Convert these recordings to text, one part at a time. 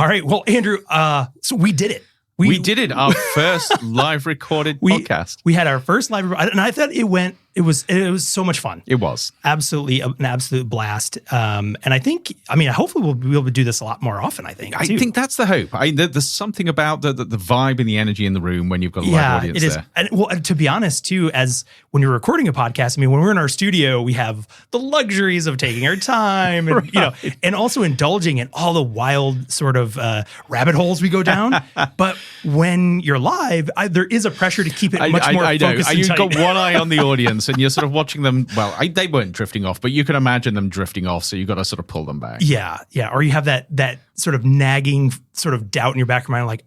All right. Well, Andrew, so we did it. We did it. Our first live recorded podcast. We had our first live, and I thought it was so much fun. It was absolutely an absolute blast. And hopefully we'll be able to do this a lot more often. I think that's the hope. There's something about the vibe and the energy in the room when you've got a live audience there. And to be honest, too, as when you're recording a podcast, when we're in our studio, we have the luxuries of taking our time, and right. And also indulging in all the wild sort of rabbit holes we go down. But when you're live, there is a pressure to keep it much more focused. You've got one eye on the audience, and you're sort of watching them. Well, they weren't drifting off, but you can imagine them drifting off. So you've got to sort of pull them back. Yeah. Or you have that sort of nagging sort of doubt in your back of your mind, like,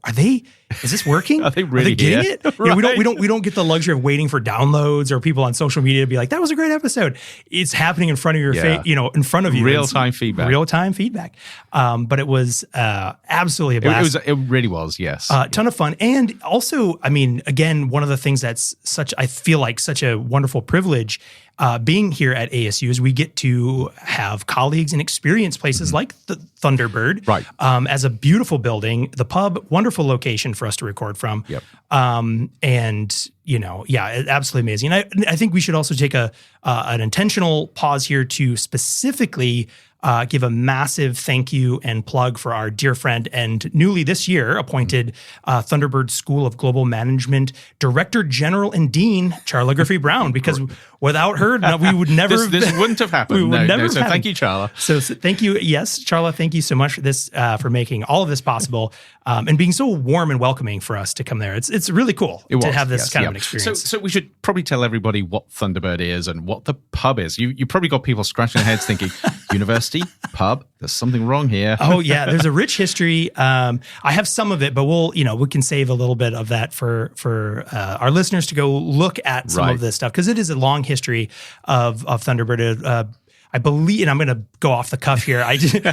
is this working? Are they really getting here? it? Right. We don't get the luxury of waiting for downloads or people on social media to be like, that was a great episode. It's happening in front of your face, in front of you. Real-time feedback. But it was absolutely a blast. It really was, yes. Ton of fun. And also, again, one of the things that's I feel like such a wonderful privilege being here at ASU is we get to have colleagues and experience places like the Thunderbird, right? As a beautiful building, the pub, wonderful location for us to record from. Yep. Absolutely amazing. And I think we should also take an intentional pause here to specifically give a massive thank you and plug for our dear friend and newly this year appointed Thunderbird School of Global Management Director General and Dean, Charla Griffey Brown, because without her, we would never this wouldn't have happened. So thank you, Charla. So thank you. Yes, Charla, thank you so much for this, for making all of this possible and being so warm and welcoming for us to come there. It's really cool to have this kind of an experience. So we should probably tell everybody what Thunderbird is and what the pub is. You probably got people scratching their heads thinking, university, pub, there's something wrong here. Oh yeah, there's a rich history. I have some of it, but we can save a little bit of that for our listeners to go look at some of this stuff, because it is a long history of Thunderbird. I believe, and I'm going to go off the cuff here,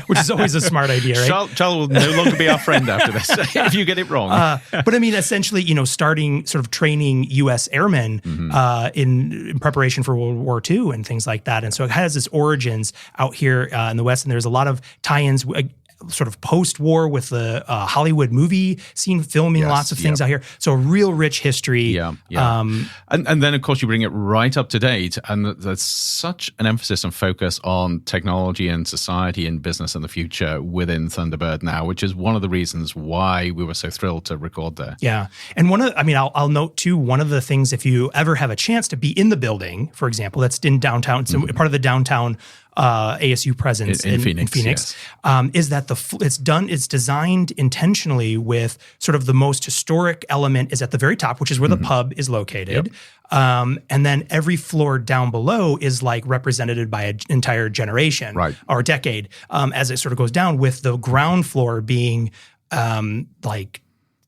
which is always a smart idea, right? Charles will no longer be our friend after this if you get it wrong. But essentially, starting sort of training U.S. airmen in preparation for World War II and things like that. And so it has its origins out here in the West, and there's a lot of tie-ins sort of post-war with the Hollywood movie scene, filming lots of things out here. So a real rich history. Yeah. And then, of course, you bring it right up to date. And there's such an emphasis and focus on technology and society and business in the future within Thunderbird now, which is one of the reasons why we were so thrilled to record there. Yeah. And I'll note, too, one of the things, if you ever have a chance to be in the building, for example, that's in downtown, it's part of the downtown ASU presence in Phoenix, yes. Is that it's designed intentionally with sort of the most historic element is at the very top, which is where the pub is located. Yep. And then every floor down below is like represented by an entire generation or decade as it sort of goes down, with the ground floor being like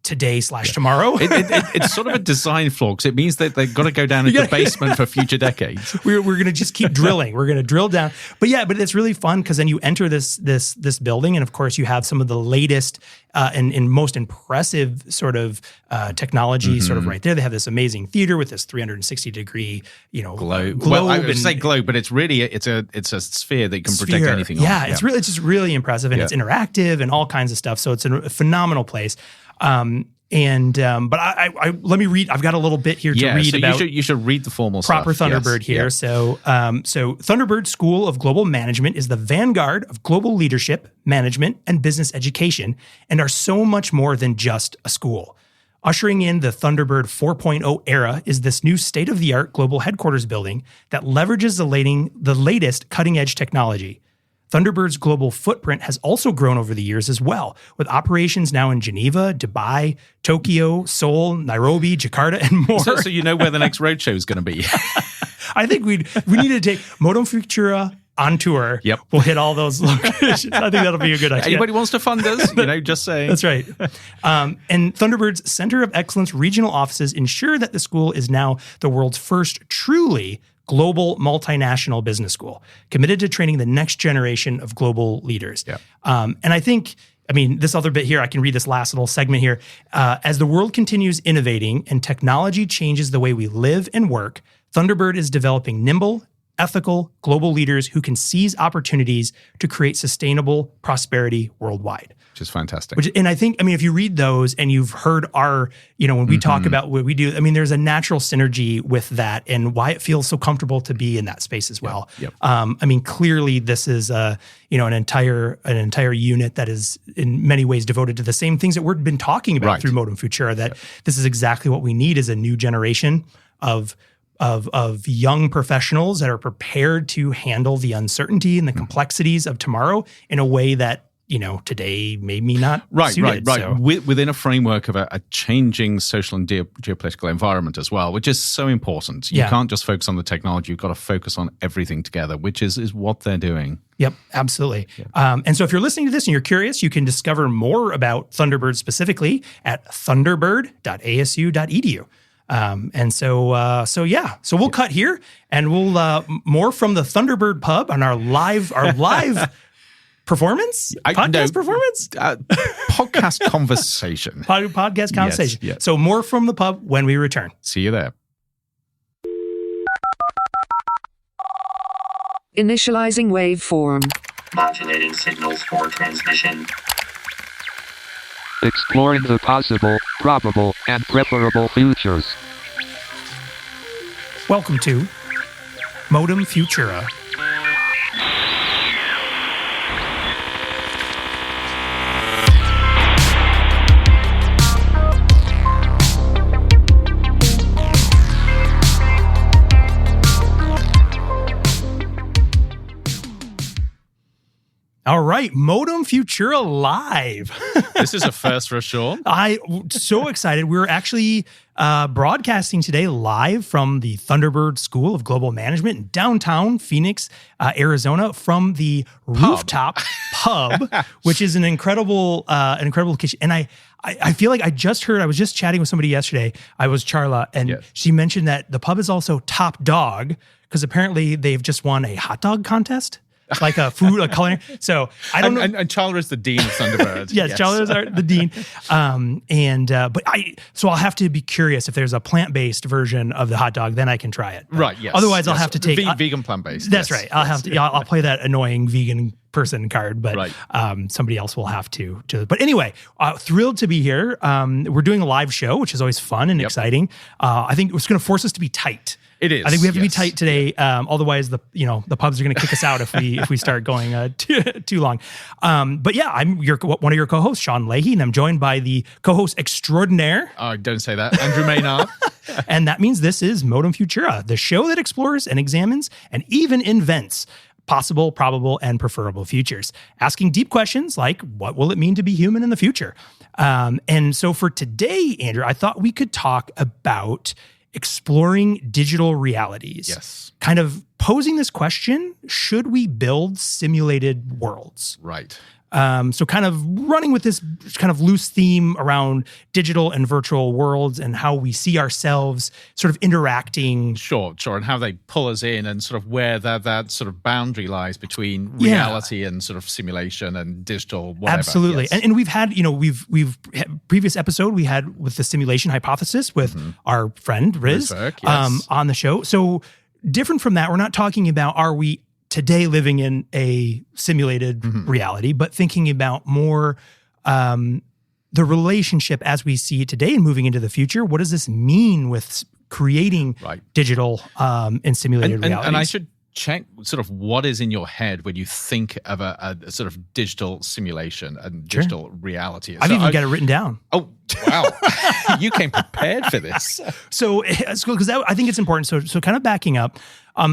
today/tomorrow. It's sort of a design flaw, because it means that they've got to go down into the basement for future decades. We're going to just keep drilling. We're going to drill down. But it's really fun, because then you enter this building, and of course you have some of the latest and most impressive sort of technology sort of right there. They have this amazing theater with this 360-degree globe. Well, I would say globe, but it's a sphere that can protect anything. It's just really impressive, and it's interactive and all kinds of stuff. So it's a phenomenal place. But let me read. I've got a little bit here to read about. You should read the formal proper stuff. Thunderbird here. Yes. So Thunderbird School of Global Management is the vanguard of global leadership, management, and business education, and are so much more than just a school. Ushering in the Thunderbird 4.0 era is this new state-of-the-art global headquarters building that leverages the latest cutting-edge technology. Thunderbird's global footprint has also grown over the years as well, with operations now in Geneva, Dubai, Tokyo, Seoul, Nairobi, Jakarta, and more. So you know where the next roadshow is going to be. I think we need to take Modum Futura on tour. Yep. We'll hit all those locations. I think that'll be a good idea. Anybody wants to fund us? Just saying. That's right. And Thunderbird's Center of Excellence regional offices ensure that the school is now the world's first truly global multinational business school, committed to training the next generation of global leaders. Yeah. And I think, this other bit here, I can read this last little segment here. As the world continues innovating and technology changes the way we live and work, Thunderbird is developing nimble, ethical, global leaders who can seize opportunities to create sustainable prosperity worldwide. Which is fantastic. And I think, if you read those and you've heard our, when we talk about what we do, there's a natural synergy with that and why it feels so comfortable to be in that space as well. Yep. Clearly this is an entire unit that is in many ways devoted to the same things that we've been talking about through Modum Futura, that this is exactly what we need, is a new generation of young professionals that are prepared to handle the uncertainty and the complexities of tomorrow in a way that today maybe not suited. Right. So. Within a framework of a changing social and geopolitical environment as well, which is so important. You can't just focus on the technology. You've got to focus on everything together, which is what they're doing. Yep, absolutely. And so if you're listening to this and you're curious, you can discover more about Thunderbird specifically at thunderbird.asu.edu. So we'll cut here and we'll more from the Thunderbird pub on our live performance? Podcast performance? Podcast conversation. Podcast conversation. Yes. So more from the pub when we return. See you there. Initializing waveform. Modulating signals for transmission. Exploring the possible, probable, and preferable futures. Welcome to Modum Futura. All right, Modum Futura live. This is a first for sure. I'm so excited. We're actually broadcasting today live from the Thunderbird School of Global Management in downtown Phoenix, Arizona, from the rooftop pub, which is an incredible location. And I feel like I was just chatting with somebody yesterday. I was Charla, and she mentioned that the pub is also top dog because apparently they've just won a hot dog contest. Like a culinary. So I don't know. And Charla is the dean of Thunderbird. Yes, Charla is the dean. So I'll have to be curious if there's a plant-based version of the hot dog, then I can try it. Right. Yes. Otherwise, I'll have to take vegan plant-based. That's right. I'll play that annoying vegan person card, but somebody else will have to. But anyway, thrilled to be here. We're doing a live show, which is always fun and exciting. I think it's going to force us to be tight. It is. I think we have to be tight today. Otherwise, the pubs are going to kick us out if we start going too long. I'm one of your co-hosts, Sean Leahy, and I'm joined by the co-host extraordinaire. Don't say that, Andrew Maynard. And that means this is Modum Futura, the show that explores and examines and even invents possible, probable, and preferable futures, asking deep questions like, what will it mean to be human in the future? And so for today, Andrew, I thought we could talk about exploring digital realities. Yes. Kind of posing this question, should we build simulated worlds? Right. So kind of running with this kind of loose theme around digital and virtual worlds and how we see ourselves sort of interacting. Sure. And how they pull us in and sort of where that sort of boundary lies between reality and sort of simulation and digital, whatever. Absolutely. Yes. And we've had, we've previous episode we had with the simulation hypothesis with our friend Riz on the show. So different from that, we're not talking about are we today living in a simulated reality, but thinking about more the relationship as we see it today and moving into the future. What does this mean with creating digital and simulated realities? And I should check sort of what is in your head when you think of a sort of digital simulation and digital reality. I've even got it written down. Oh, wow. You came prepared for this. So because I think it's important. So kind of backing up,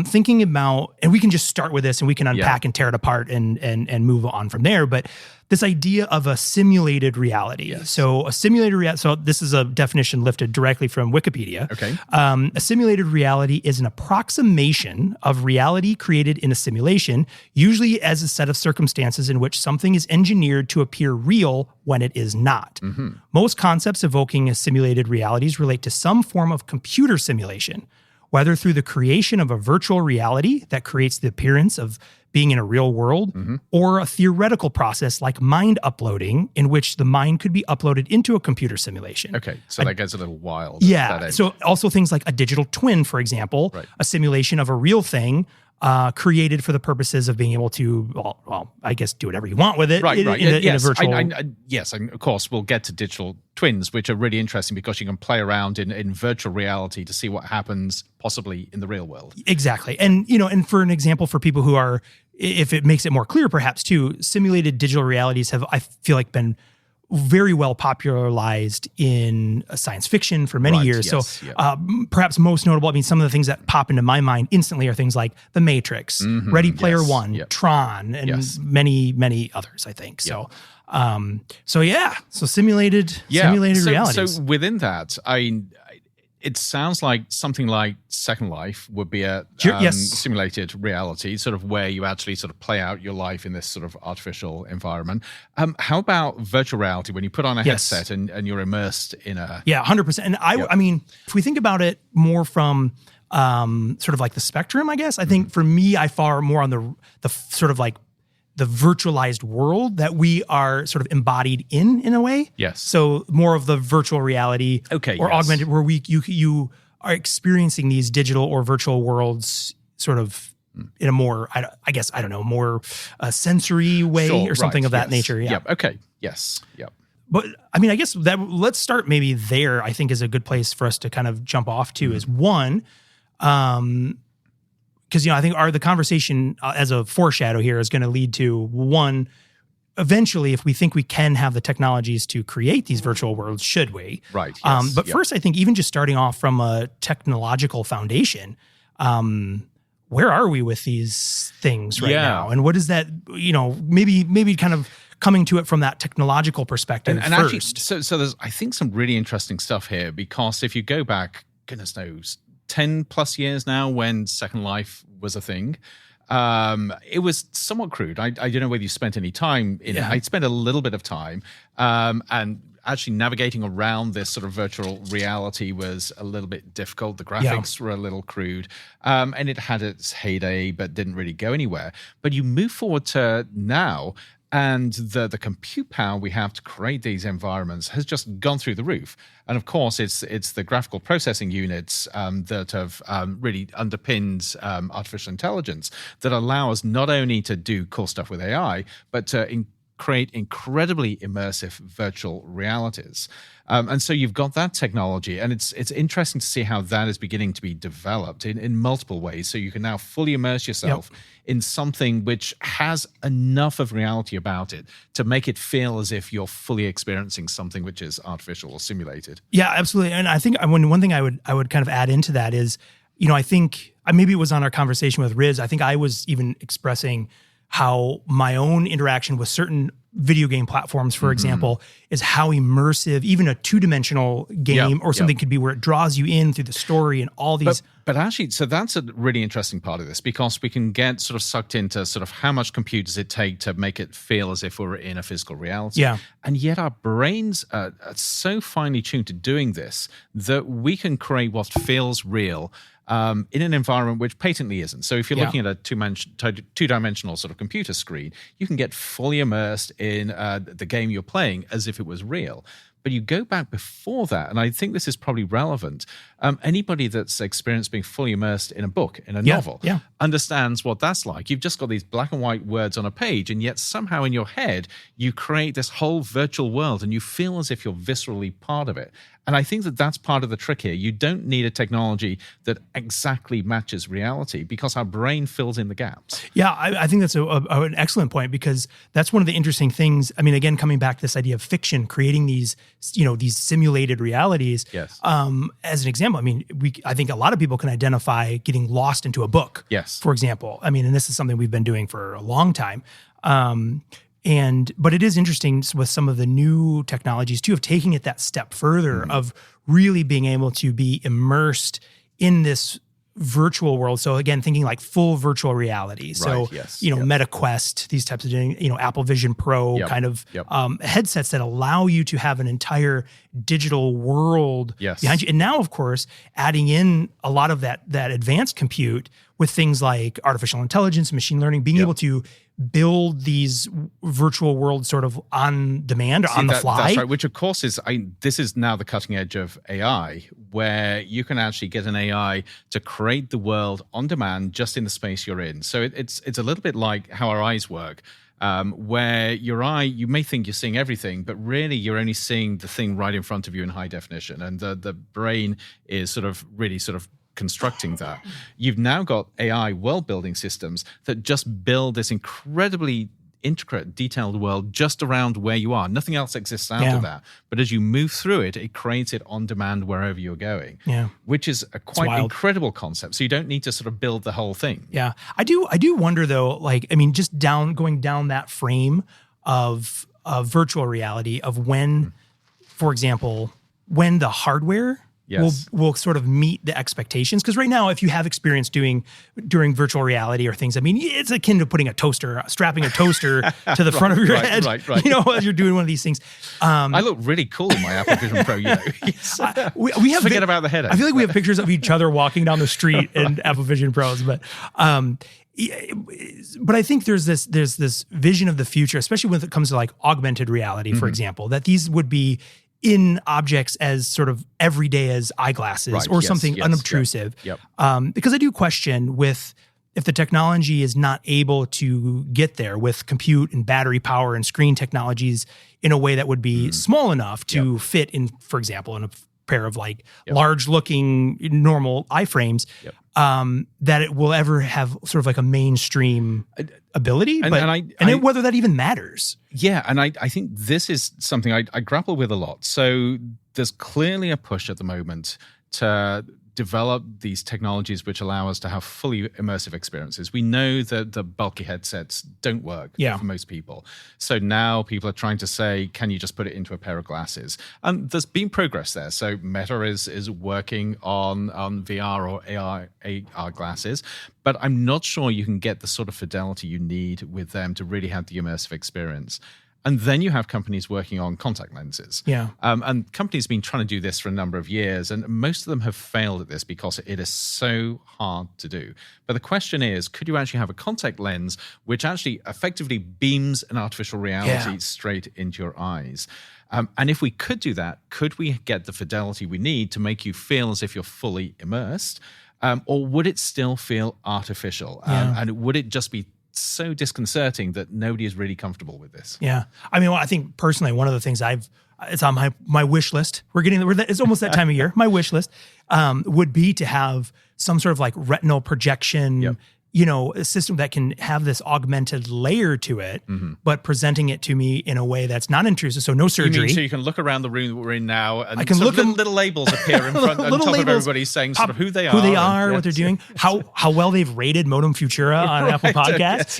thinking about, and we can just start with this and we can unpack and tear it apart and move on from there. But this idea of a simulated reality. Yes. So a simulated reality, so this is a definition lifted directly from Wikipedia. Okay. A simulated reality is an approximation of reality created in a simulation, usually as a set of circumstances in which something is engineered to appear real when it is not. Most concepts evoking simulated realities relate to some form of computer simulation, whether through the creation of a virtual reality that creates the appearance of being in a real world, or a theoretical process like mind uploading, in which the mind could be uploaded into a computer simulation. Okay, so that gets a little wild. Yeah, so also things like a digital twin, for example, a simulation of a real thing created for the purposes of being able to, well, I guess do whatever you want with it Right. in a virtual. Yes, and of course, we'll get to digital twins, which are really interesting because you can play around in virtual reality to see what happens possibly in the real world. Exactly. And, and for an example, for people who are, if it makes it more clear perhaps too, simulated digital realities have, I feel like, been very well popularized in science fiction for many years. Yes, so perhaps most notable, some of the things that pop into my mind instantly are things like The Matrix, Ready Player One, Tron, and many, many others, I think. So, so simulated realities. So within that, it sounds like something like Second Life would be a simulated reality, sort of where you actually sort of play out your life in this sort of artificial environment. How about virtual reality, when you put on a headset and you're immersed in a... Yeah, 100%. And I mean, if we think about it more from sort of like the spectrum, I guess, I think for me, I fall more on the sort of like the virtualized world that we are sort of embodied in a way. Yes. So more of the virtual reality or augmented, where you are experiencing these digital or virtual worlds sort of in a more, I guess, I don't know, more sensory way or something of that nature. Yeah. Yep. Okay. Yes. Yep. But I mean, I guess that let's start maybe there, I think is a good place for us to kind of jump off to is one, because, I think the conversation as a foreshadow here is going to lead to one, eventually, if we think we can have the technologies to create these virtual worlds, should we? Right. Yes, but first, I think even just starting off from a technological foundation, where are we with these things right now? And what is that, maybe kind of coming to it from that technological perspective and first. Actually, so there's, I think, some really interesting stuff here, because if you go back, goodness knows, 10 plus years now when Second Life was a thing. It was somewhat crude. I don't know whether you spent any time in it. I spent a little bit of time, and actually navigating around this sort of virtual reality was a little bit difficult. The graphics were a little crude, and it had its heyday, but didn't really go anywhere. But you move forward to now, and the compute power we have to create these environments has just gone through the roof. And of course, it's the graphical processing units that have really underpinned artificial intelligence that allow us not only to do cool stuff with AI, but to create incredibly immersive virtual realities. And so you've got that technology, and it's interesting to see how that is beginning to be developed in multiple ways. So you can now fully immerse yourself in something which has enough of reality about it to make it feel as if you're fully experiencing something which is artificial or simulated. Yeah, absolutely. And I think one thing I would kind of add into that is, I think maybe it was on our conversation with Riz, I think I was even expressing how my own interaction with certain video game platforms, for example, is how immersive even a two-dimensional game or something could be, where it draws you in through the story and all these. But actually, so that's a really interesting part of this, because we can get sort of sucked into sort of how much compute does it take to make it feel as if we're in a physical reality. Yeah. And yet our brains are so finely tuned to doing this that we can create what feels real in an environment which patently isn't. So if you're looking at a two-dimensional sort of computer screen, you can get fully immersed in the game you're playing as if it was real. But you go back before that, and I think this is probably relevant. Anybody that's experienced being fully immersed in a book, in a novel, understands what that's like. You've just got these black and white words on a page, and yet somehow in your head, you create this whole virtual world, and you feel as if you're viscerally part of it. And I think that that's part of the trick here. You don't need a technology that exactly matches reality, because our brain fills in the gaps. Yeah, I think that's an excellent point, because that's one of the interesting things. I mean, again, coming back to this idea of fiction, creating these, these simulated realities. Yes. As an example, I mean, I think a lot of people can identify getting lost into a book. Yes. For example, I mean, and this is something we've been doing for a long time. But it is interesting with some of the new technologies too, of taking it that step further, of really being able to be immersed in this virtual world. So again, thinking like full virtual reality. So, MetaQuest, these types of, Apple Vision Pro kind of headsets that allow you to have an entire digital world behind you. And now, of course, adding in a lot of that advanced compute with things like artificial intelligence, machine learning, being able to build these virtual worlds sort of on demand or on the fly. That's right, which of course is, this is now the cutting edge of AI, where you can actually get an AI to create the world on demand just in the space you're in. So it's a little bit like how our eyes work. Where your eye, you may think you're seeing everything, but really you're only seeing the thing right in front of you in high definition. And the brain is really constructing that. You've now got AI world building systems that just build this incredibly intricate, detailed world just around where you are. Nothing else exists out of that. But as you move through it, it creates it on demand wherever you're going. Yeah. Which is a quite incredible concept. So you don't need to sort of build the whole thing. Yeah. I do wonder though, just going down that frame of virtual reality of when, for example, when the hardware will sort of meet the expectations. Because right now, if you have experience during virtual reality or things, it's akin to strapping a toaster to the front of your head, as you're doing one of these things. I look really cool in my Apple Vision Pro, we have forget about the headache. I feel like we have pictures of each other walking down the street in Apple Vision Pros, but I think there's this vision of the future, especially when it comes to like augmented reality, for example, that these would be in objects as sort of everyday as eyeglasses or something unobtrusive. Because I do question if the technology is not able to get there with compute and battery power and screen technologies in a way that would be small enough to fit in, for example, in a pair of like large looking normal iframes, that it will ever have sort of like a mainstream ability, and whether that even matters. Yeah, and I think this is something I grapple with a lot. So there's clearly a push at the moment to develop these technologies which allow us to have fully immersive experiences. We know that the bulky headsets don't work for most people. So now people are trying to say, can you just put it into a pair of glasses? And there's been progress there. So Meta is working on VR or AR glasses, but I'm not sure you can get the sort of fidelity you need with them to really have the immersive experience. And then you have companies working on contact lenses. And companies have been trying to do this for a number of years, and most of them have failed at this because it is so hard to do. But the question is, could you actually have a contact lens which actually effectively beams an artificial reality straight into your eyes? And if we could do that, could we get the fidelity we need to make you feel as if you're fully immersed? Or would it still feel artificial? And would it just be so disconcerting that nobody is really comfortable with this? I think personally, one of the things it's on my wish list. It's almost that time of year. My wish list would be to have some sort of like retinal projection, a system that can have this augmented layer to it, but presenting it to me in a way that's not intrusive, so no surgery. You mean so you can look around the room that we're in now, and I can look little labels appear in front on top of everybody saying sort of who they are, what they're doing, how well they've rated Modum Futura on Apple Podcasts.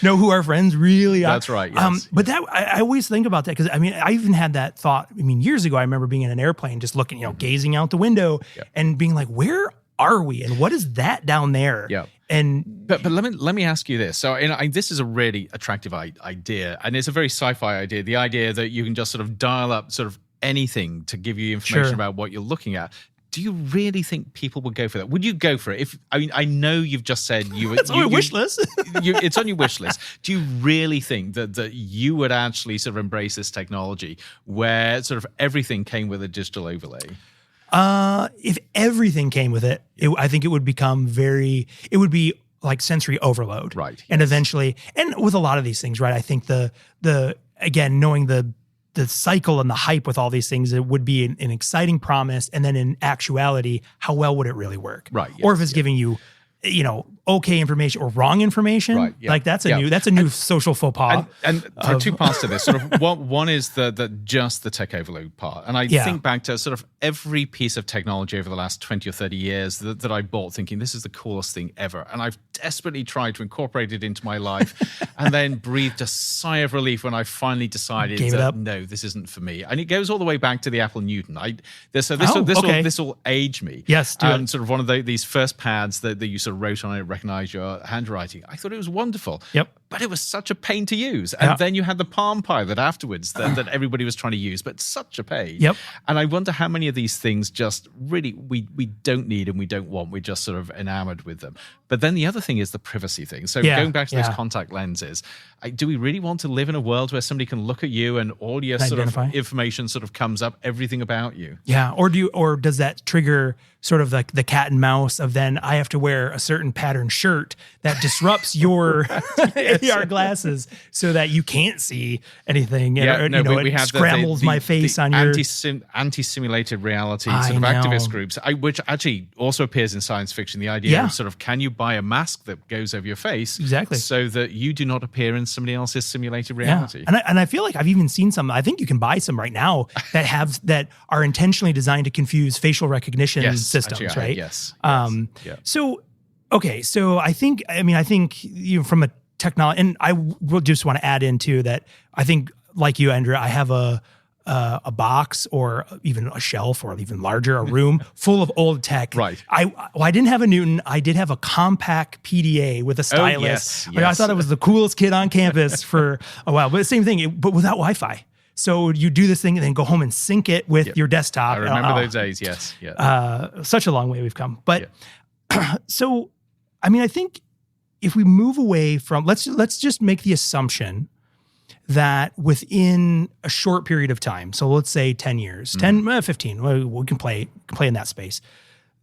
Know who our friends really are. That's right. Yes. But that I always think about that because I even had that thought. Years ago, I remember being in an airplane, just looking, gazing out the window, and being like, where are we, and what is that down there? But let me ask you this. So this is a really attractive idea, and it's a very sci-fi idea. The idea that you can just sort of dial up sort of anything to give you information about what you're looking at. Do you really think people would go for that? Would you go for it? I know you've just said it's on your wish list. It's on your wish list. Do you really think that you would actually sort of embrace this technology where sort of everything came with a digital overlay? If everything came with it, I think it would be like sensory overload. Right. And eventually, and with a lot of these things, right, I think again, knowing the cycle and the hype with all these things, it would be an exciting promise. And then in actuality, how well would it really work? Right. Yes, or if it's giving you, okay information or wrong information, right, yeah. Like that's a new social faux pas. And there are two parts to this. Sort of one is just the tech overload part. And I think back to sort of every piece of technology over the last 20 or 30 years that I bought thinking this is the coolest thing ever. And I've desperately tried to incorporate it into my life and then breathed a sigh of relief when I finally decided no, this isn't for me. And it goes all the way back to the Apple Newton. This will age me. Yes, sort of one of these first pads that you sort of wrote on it, recognize your handwriting. I thought it was wonderful. Yep. but it was such a pain to use. And then you had the Palm Pilot afterwards that everybody was trying to use, but such a pain. Yep. And I wonder how many of these things just really we don't need and we don't want. We're just sort of enamored with them. But then the other thing is the privacy thing. So going back to those contact lenses, do we really want to live in a world where somebody can look at you and all your sort of information sort of comes up, everything about you? Yeah. Or does that trigger sort of like the cat and mouse of then I have to wear a certain pattern shirt that disrupts your AR glasses so that you can't see anything. We have scrambles my face on your anti-simulated reality sort of activist groups, which actually also appears in science fiction. The idea of sort of, can you buy a mask that goes over your face so that you do not appear in somebody else's simulated reality? And I feel like I've even seen some. I think you can buy some right now that are intentionally designed to confuse facial recognition systems, right? Yes. So I think from a technology, and I will just want to add into that. I think, like you, Andrew, I have a box or even a shelf or even larger, a room full of old tech. Right. I didn't have a Newton. I did have a compact PDA with a stylus. I thought it was the coolest kid on campus for a while. But the same thing, but without Wi-Fi. So you do this thing and then go home and sync it with your desktop. I remember those days. Yes. Such a long way we've come. But so, I mean, I think if we move away from, let's just make the assumption that within a short period of time, so let's say 10 years, 15, we can play in that space.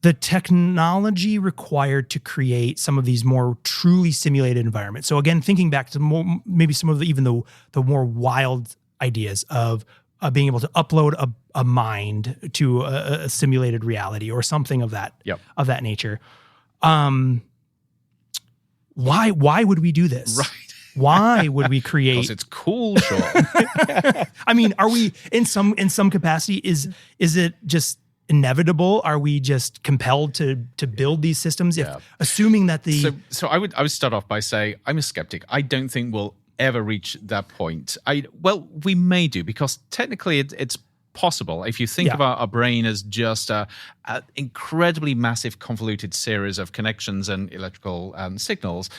The technology required to create some of these more truly simulated environments. So again, thinking back to maybe some of the more wild ideas of being able to upload a mind to a simulated reality or something of that nature. Why would we do this? Right. Why would we create? Because it's cool, Sean. I mean, are we in some capacity? Is it just inevitable? Are we just compelled to build these systems? Assuming that so I would start off by saying I'm a skeptic. I don't think we'll ever reach that point. We may do, because technically it's possible. If you think of our brain as just an incredibly massive convoluted series of connections and electrical signals,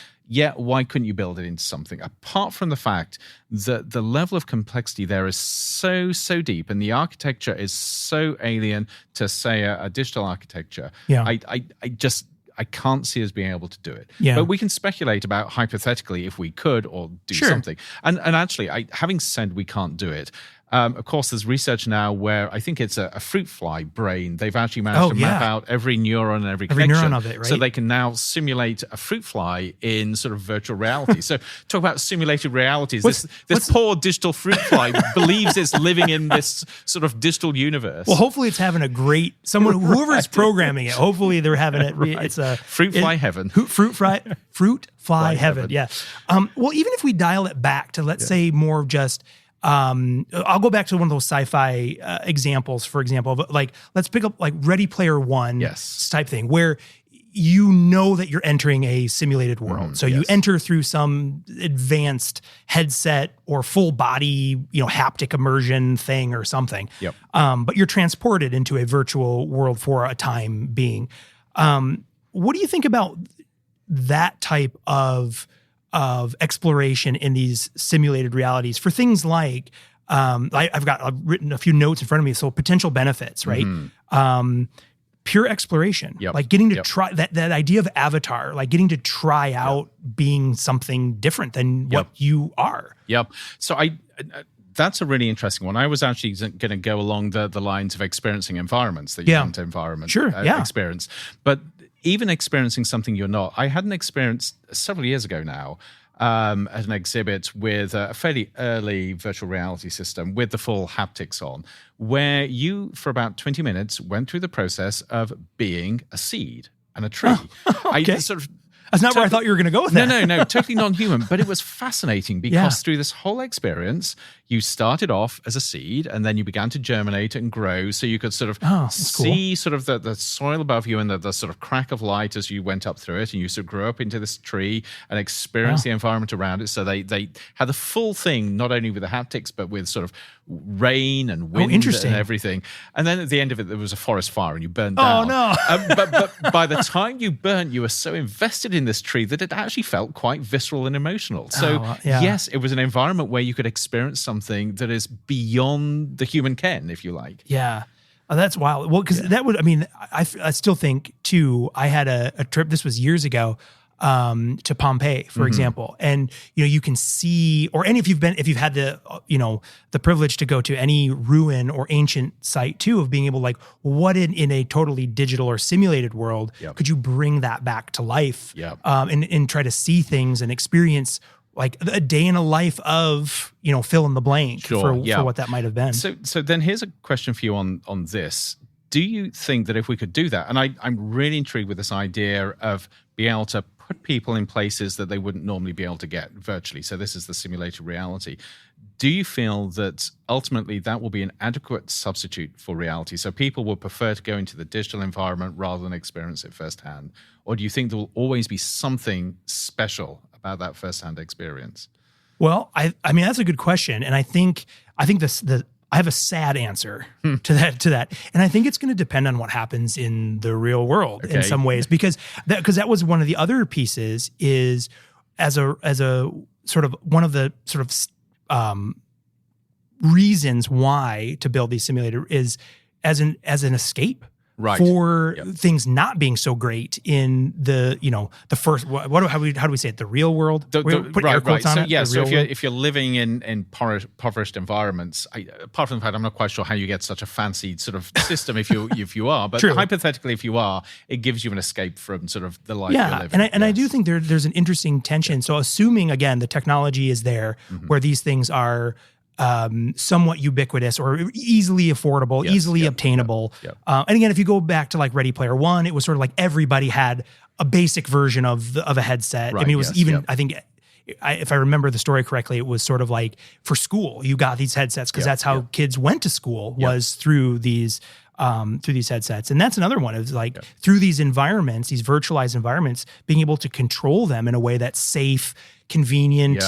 why couldn't you build it into something? Apart from the fact that the level of complexity there is so deep and the architecture is so alien to, say, a digital architecture, I can't see us being able to do it. But we can speculate about hypothetically if we could or do something. And actually, having said we can't do it, of course, there's research now where I think it's a fruit fly brain. They've actually managed to map out every neuron and every connection. Neuron of it, right? So they can now simulate a fruit fly in sort of virtual reality. So talk about simulated realities. This poor digital fruit fly believes it's living in this sort of digital universe. Well, hopefully it's having a great, whoever's programming it, hopefully they're having it. It's a fruit fly heaven. Fruit fly heaven. Yeah. Well, even if we dial it back to, let's say, more of just, I'll go back to one of those sci-fi examples, for example, but like, let's pick up like Ready Player One type thing, where you know that you're entering a simulated world. So you enter through some advanced headset or full body, haptic immersion thing or something. But you're transported into a virtual world for a time being. What do you think about that type of exploration in these simulated realities for things like, I've written a few notes in front of me. So potential benefits, right? Pure exploration, like getting to try that idea of avatar, like getting to try out being something different than what you are. So that's a really interesting one. I was actually going to go along the lines of experiencing environments that you want to experience. But even experiencing something you're not. I had an experience several years ago now at an exhibit with a fairly early virtual reality system with the full haptics on, where you, for about 20 minutes, went through the process of being a seed and a tree. That's not where I thought you were going to go with that. No, totally non-human. But it was fascinating because through this whole experience, you started off as a seed and then you began to germinate and grow, so you could sort of see sort of the soil above you and the sort of crack of light as you went up through it, and you sort of grew up into this tree and experienced the environment around it. So they had the full thing, not only with the haptics, but with sort of rain and wind and everything. And then at the end of it, there was a forest fire and you burned down. Oh, no. But by the time you burnt, you were so invested in this tree that it actually felt quite visceral and emotional. So yes, it was an environment where you could experience something that is beyond the human ken, if you like. Yeah. Oh, that's wild. Well, because that would, I mean, I still think too, I had a trip, this was years ago, to Pompeii, for example. And, you can see, if you've had the privilege to go to any ruin or ancient site too, of being able like, what in a totally digital or simulated world, could you bring that back to life? And try to see things and experience like a day in a life of, fill in the blank for what that might have been. So then here's a question for you on this. Do you think that if we could do that, and I'm really intrigued with this idea of being able to put people in places that they wouldn't normally be able to get virtually. So this is the simulated reality. Do you feel that ultimately that will be an adequate substitute for reality? So people will prefer to go into the digital environment rather than experience it firsthand? Or do you think there will always be something special about that firsthand experience? Well, I mean, that's a good question. And I think I have a sad answer to that. And I think it's going to depend on what happens in the real world in some ways, because that was one of the other pieces is as a sort of one of the sort of reasons why to build these simulator is as an escape. Right. For things not being so great in the first how do we say it, the real world? Put air quotes on it. So if you're living in impoverished environments, apart from the fact I'm not quite sure how you get such a fancy sort of system if you are, but hypothetically if you are, it gives you an escape from sort of the life you're living. And I do think there's an interesting tension. So assuming again the technology is there where these things are somewhat ubiquitous or easily affordable, easily obtainable. And again, if you go back to like Ready Player One, it was sort of like everybody had a basic version of a headset. Right, I mean, it was I think, if I remember the story correctly, it was sort of like for school, you got these headsets because that's how kids went to school was through these headsets. And that's another one. It's like through these environments, these virtualized environments, being able to control them in a way that's safe, convenient.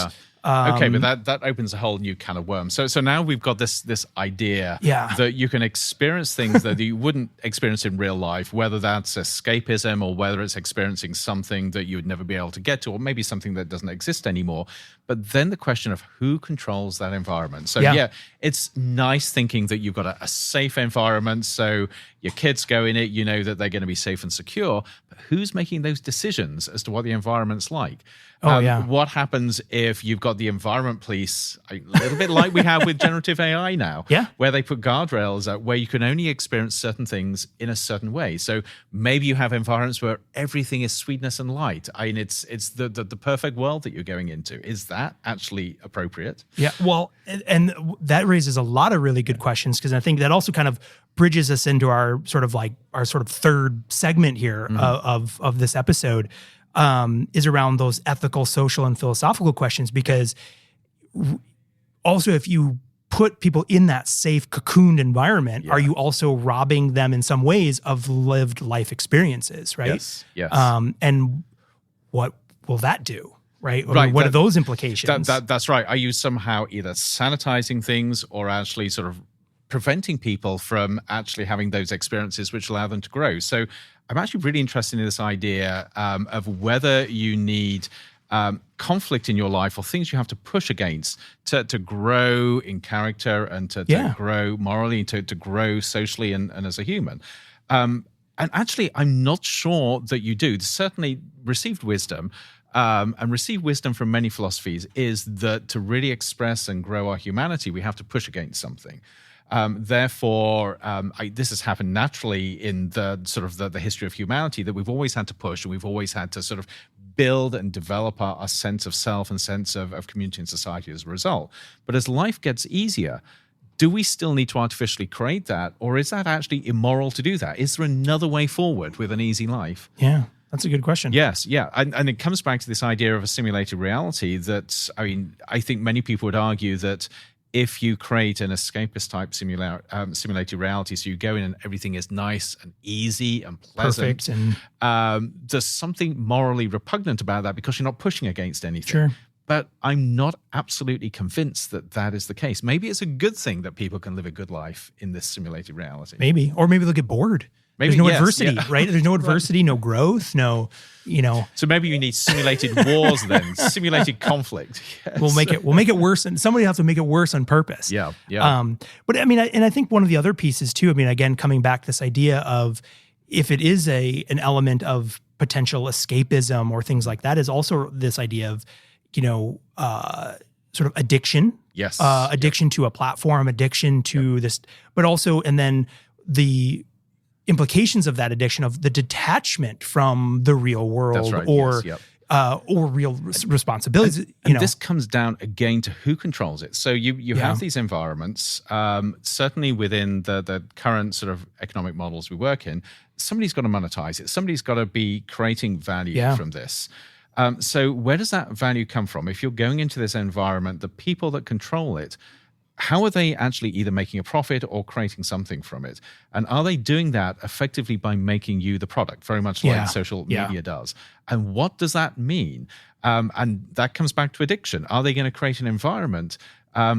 Okay, but that opens a whole new can of worms. So now we've got this idea that you can experience things that you wouldn't experience in real life, whether that's escapism or whether it's experiencing something that you would never be able to get to, or maybe something that doesn't exist anymore. But then the question of who controls that environment. So it's nice thinking that you've got a safe environment, so your kids go in it, you know that they're going to be safe and secure, but who's making those decisions as to what the environment's like? What happens if you've got the environment police, a little bit like we have with generative AI now, where they put guardrails out where you can only experience certain things in a certain way. So maybe you have environments where everything is sweetness and light. I mean, it's the perfect world that you're going into. Is that actually appropriate? Yeah, well, and that raises a lot of really good questions, because I think that also kind of bridges us into our sort of third segment here of this episode. Is around those ethical, social, and philosophical questions, because also if you put people in that safe, cocooned environment, are you also robbing them in some ways of lived life experiences, right? Yes. And what will that do? Right. What are those implications? That's right. Are you somehow either sanitizing things or actually sort of preventing people from actually having those experiences which allow them to grow? So I'm actually really interested in this idea of whether you need conflict in your life or things you have to push against to grow in character and to grow morally, to grow socially and as a human. And actually, I'm not sure that you do. Certainly received wisdom, and received wisdom from many philosophies, is that to really express and grow our humanity, we have to push against something. Therefore, this has happened naturally in the sort of the history of humanity, that we've always had to push, and we've always had to sort of build and develop our sense of self and sense of community and society as a result. But as life gets easier, do we still need to artificially create that, or is that actually immoral to do that? Is there another way forward with an easy life? Yeah. That's a good question. Yes, yeah. And it comes back to this idea of a simulated reality that, I mean, I think many people would argue that if you create an escapist type simulated reality, so you go in and everything is nice and easy and pleasant, perfect, and there's something morally repugnant about that because you're not pushing against anything. Sure. But I'm not absolutely convinced that that is the case. Maybe it's a good thing that people can live a good life in this simulated reality. maybe they'll get bored. Maybe, There's no yes, adversity, yeah. right? There's no adversity, no growth, no, So maybe you need simulated wars then, simulated conflict. Yes. we'll make it worse, and somebody has to make it worse on purpose. Yeah. But I mean, I think one of the other pieces too, I mean, again, coming back to this idea of if it is an element of potential escapism or things like that, is also this idea of, sort of addiction. Yes. Addiction to a platform, addiction to this, but also, and then the implications of that addiction, of the detachment from the real world. That's right, or yes, yep. Or real responsibilities. And this comes down again to who controls it. So you have these environments, certainly within the current sort of economic models we work in, somebody's got to monetize it. Somebody's got to be creating value from this. So where does that value come from? If you're going into this environment, the people that control it, how are they actually either making a profit or creating something from it? And are they doing that effectively by making you the product, very much like social media does? And what does that mean? And that comes back to addiction. Are they going to create an environment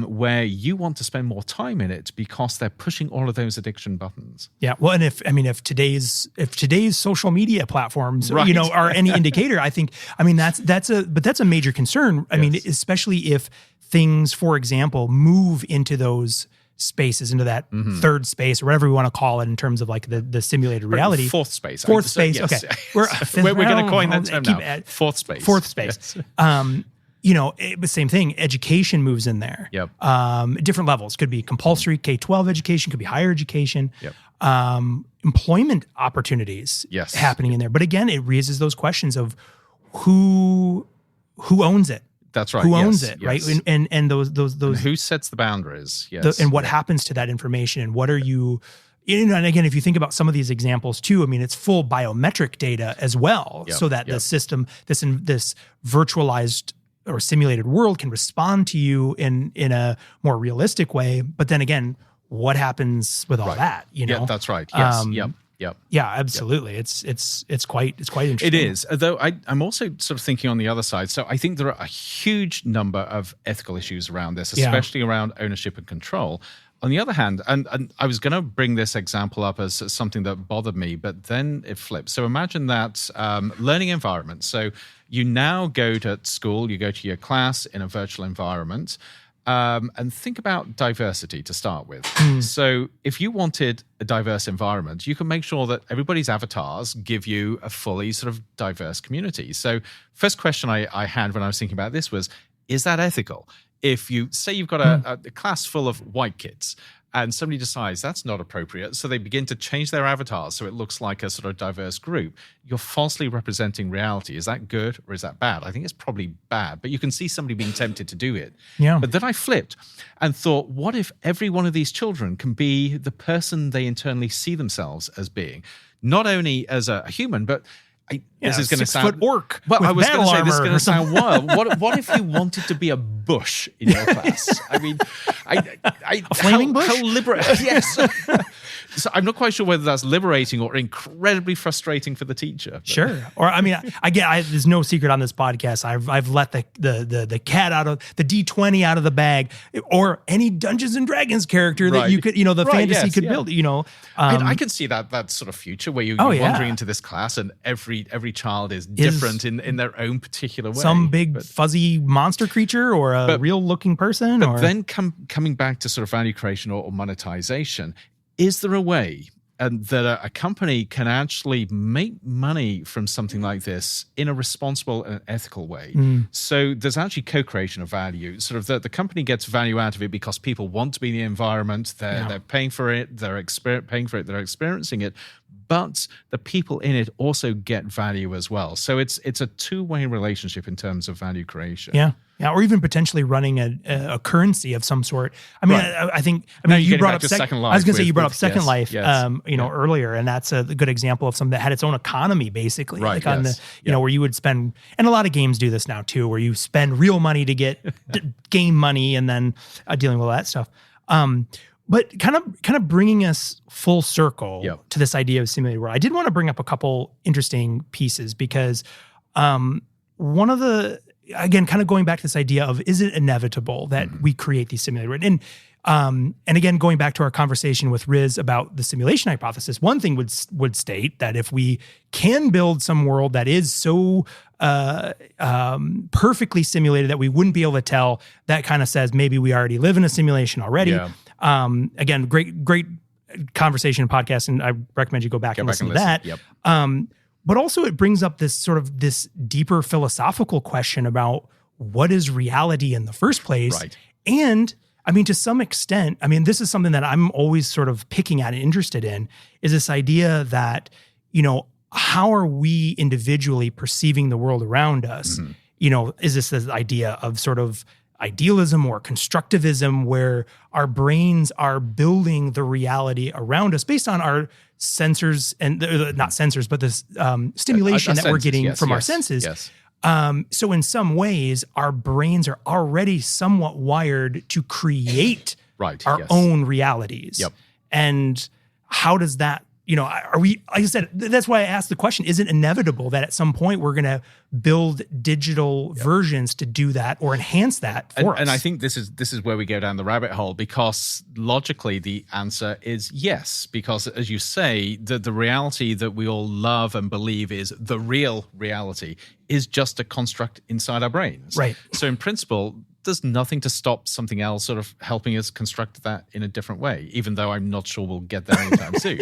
where you want to spend more time in it because they're pushing all of those addiction buttons? Yeah. Well, and if today's social media platforms, are any indicator, that's a major concern. I mean, especially if things, for example, move into those spaces, into that third space or whatever we want to call it in terms of like the simulated reality. Fourth space. Fourth space. Yes. Okay. We're going to coin that term now. Fourth space. Fourth space. Yes. The same thing. Education moves in there. Yep. Different levels. Could be compulsory K-12 education. Could be higher education. Yep. Employment opportunities happening in there. But again, it raises those questions of who owns it. That's right. Who owns it, right? And those and who sets the boundaries? Yes. And what happens to that information? And what are you? And again, if you think about some of these examples too, I mean, it's full biometric data as well, so that the system, this virtualized or simulated world, can respond to you in a more realistic way. But then again, what happens with all that? Yeah, that's right. Yes. Yep. Yeah, absolutely. It's quite interesting. It is. Though I'm also sort of thinking on the other side. So I think there are a huge number of ethical issues around this, especially around ownership and control. On the other hand, and I was going to bring this example up as something that bothered me, but then it flipped. So imagine that learning environment. So you now go to school, you go to your class in a virtual environment. And think about diversity to start with. So if you wanted a diverse environment, you can make sure that everybody's avatars give you a fully sort of diverse community. So first question I had when I was thinking about this was, is that ethical? If you say you've got a class full of white kids and somebody decides that's not appropriate, so they begin to change their avatars so it looks like a sort of diverse group, you're falsely representing reality. Is that good or is that bad? I think it's probably bad, but you can see somebody being tempted to do it. Yeah. But then I flipped and thought, what if every one of these children can be the person they internally see themselves as being? Not only as a human, but this is going to sound 6-foot orc. Well, I was going to say this is going to something. sound wild. What if you wanted to be a bush in your class? I mean, a flaming bush? How liberating? Yes. So I'm not quite sure whether that's liberating or incredibly frustrating for the teacher. But. Sure. Or I mean, there's no secret on this podcast. I've let the cat out of the D20 out of the bag, or any Dungeons and Dragons character that you could, the fantasy could build. I can see that sort of future where you're wandering into this class and every child is different in their own particular way. Some big fuzzy monster creature or a real looking person. But then coming back to sort of value creation or monetization, is there a way that a company can actually make money from something like this in a responsible and ethical way? So there's actually co-creation of value. Sort of the company gets value out of it because people want to be in the environment. They're paying for it. They're paying for it. They're experiencing it. But the people in it also get value as well. So it's a two-way relationship in terms of value creation. Yeah. Yeah, or even potentially running a currency of some sort. I mean, Right. I think Now you you're brought getting up back to Second Life I was going to say with- you brought up with- Second yes, Life, yes, earlier, and that's a good example of something that had its own economy, basically. Right, Like on yes, the, where you would spend, and a lot of games do this now too, where you spend real money to get game money, and then dealing with all that stuff. But kind of bringing us full circle Yep. to this idea of simulated world. I did want to bring up a couple interesting pieces because one of the, again, kind of going back to this idea of, is it inevitable that we create these simulated worlds? And again, going back to our conversation with Riz about the simulation hypothesis, one thing would state that if we can build some world that is so perfectly simulated that we wouldn't be able to tell, that kind of says maybe we already live in a simulation already. Yeah. Again, great conversation and podcast, and I recommend you go back and listen to that. Yep. But also it brings up this deeper philosophical question about what is reality in the first place. Right. And I mean, to some extent, I mean, this is something that I'm always sort of picking at and interested in, is this idea that, how are we individually perceiving the world around us? Is this idea of sort of idealism or constructivism where our brains are building the reality around us based on our sensors and not sensors, but this stimulation that we're getting from our senses. Yes. So in some ways, our brains are already somewhat wired to create Right, our yes. own realities. Yep. And how does that, are we, like I said, that's why I asked the question, is it inevitable that at some point we're going to build digital versions to do that or enhance that for us? And I think this is where we go down the rabbit hole, because logically the answer is yes, because as you say, the reality that we all love and believe is the real reality is just a construct inside our brains. Right. So in principle, there's nothing to stop something else sort of helping us construct that in a different way, even though I'm not sure we'll get there anytime soon.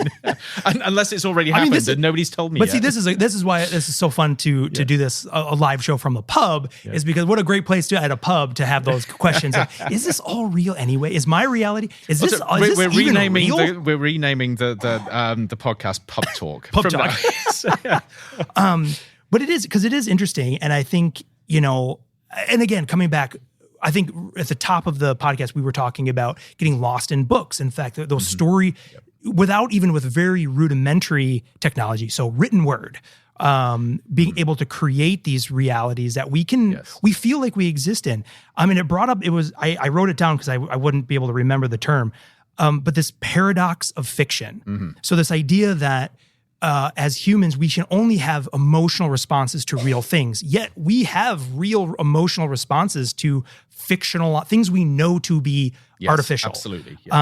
Unless it's already happened and nobody's told me But yet. see, this is why this is so fun to do this, a live show from a pub, is because what a great place at a pub to have those questions. Like, is this all real anyway? Is my reality, is this, Also, is this even real? we're renaming the podcast Pub Talk. Pub from Talk. now. But it is, because it is interesting. And I think, and again, coming back, I think at the top of the podcast, we were talking about getting lost in books. In fact, those story, with very rudimentary technology, so written word, being able to create these realities that we feel like we exist in. I mean, it brought up, I wrote it down because I wouldn't be able to remember the term, but this paradox of fiction. So this idea that as humans, we can only have emotional responses to real things, yet we have real emotional responses to fictional things we know to be artificial. Absolutely. Yes.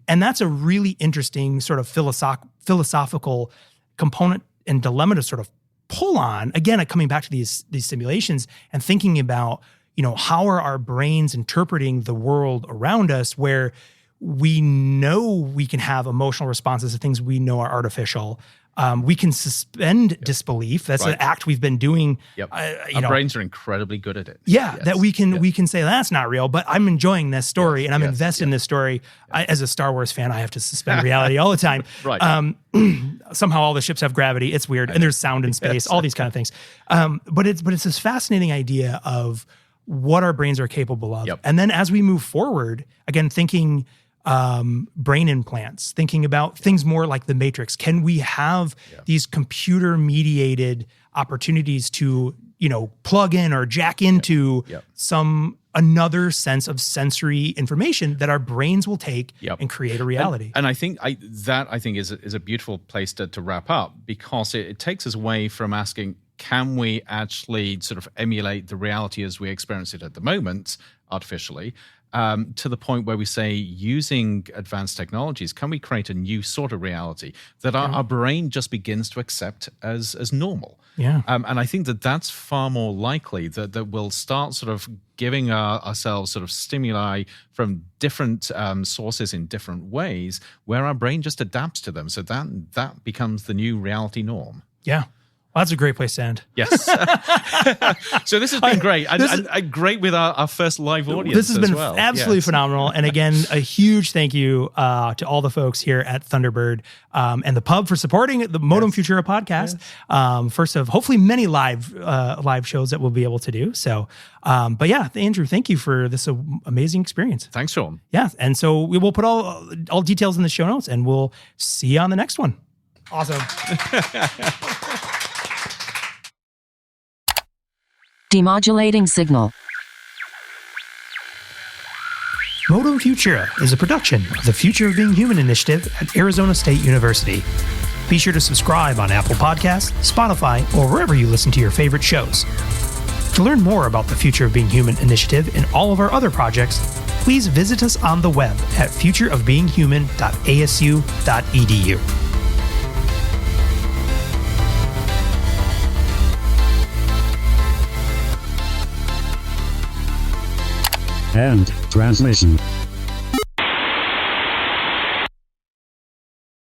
And that's a really interesting sort of philosophical component and dilemma to sort of pull on. Again, coming back to these simulations and thinking about, how are our brains interpreting the world around us, where we know we can have emotional responses to things we know are artificial. We can suspend disbelief. That's an act we've been doing. Yep. Our brains are incredibly good at it. Yeah, Yes. that we can say that's not real, but I'm enjoying this story and I'm invested in this story. As a Star Wars fan, I have to suspend reality all the time. Right. Somehow all the ships have gravity. It's weird, and there's sound in space. All these kind of things. But it's this fascinating idea of what our brains are capable of, and then as we move forward, again, thinking. Brain implants, thinking about things more like the Matrix. Can we have these computer-mediated opportunities to, plug in or jack into another sense of sensory information that our brains will take and create a reality? And I think that is a beautiful place to wrap up, because it takes us away from asking, can we actually sort of emulate the reality as we experience it at the moment artificially, to the point where we say, using advanced technologies, can we create a new sort of reality that our brain just begins to accept as normal? Yeah. And I think that's far more likely that we'll start sort of giving ourselves sort of stimuli from different sources in different ways, where our brain just adapts to them. So that becomes the new reality norm. Yeah. Well, that's a great place to end. Yes. So this has been great. And great with our first live audience. This has been well. absolutely phenomenal. And again, a huge thank you to all the folks here at Thunderbird and the pub for supporting the Modum Futura podcast. First of hopefully many live shows that we'll be able to do. So, but yeah, Andrew, thank you for this amazing experience. Thanks, Sean. Yeah. And so we will put all details in the show notes, and we'll see you on the next one. Awesome. Demodulating signal. Modum Futura is a production of the Future of Being Human initiative at Arizona State University. Be sure to subscribe on Apple Podcasts, Spotify, or wherever you listen to your favorite shows. To learn more about the Future of Being Human initiative and all of our other projects, please visit us on the web at futureofbeinghuman.asu.edu. End transmission.